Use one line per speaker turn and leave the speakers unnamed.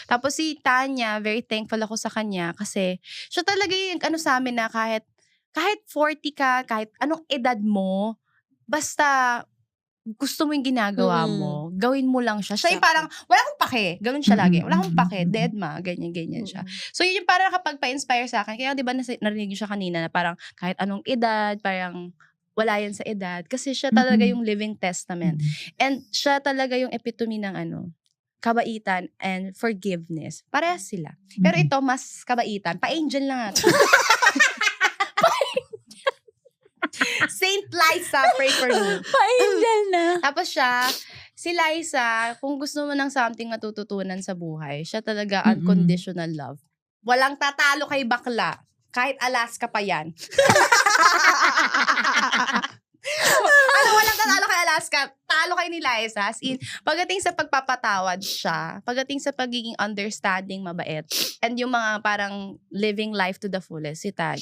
Tapos si Tanya, very thankful ako sa kanya kasi siya talaga yung ano sa'min na kahit 40 ka, kahit anong edad mo, basta gusto mo yung ginagawa
Mm.
mo, gawin mo lang siya. Siya yung parang,
Exactly.
wala akong pake. Gano'n siya lagi. Wala akong pake.
Mm.
Dedma. Ganyan siya.
Mm.
So, yun yung parang nakapagpa-inspire sa'kin. Kaya di ba narinig niyo siya kanina na parang kahit anong edad, parang wala yan sa edad. Kasi siya talaga
Mm.
yung living testament. And siya talaga yung epitome ng kabaitan and forgiveness. Parehas sila. Pero ito, mas kabaitan. Pa-angel na nga. Saint Liza, pray for me.
Pa-angel na.
Tapos si Liza, kung gusto mo ng something matututunan sa buhay, siya talaga unconditional love. Walang tatalo kay bakla. Kahit Alaska pa yan. Walang tatalo kay Alaska. Talo kay ni Liza. As in, pagdating sa pagpapatawad siya, pagdating sa pagiging understanding, mabait, and yung mga parang living life to the fullest, si Tanya.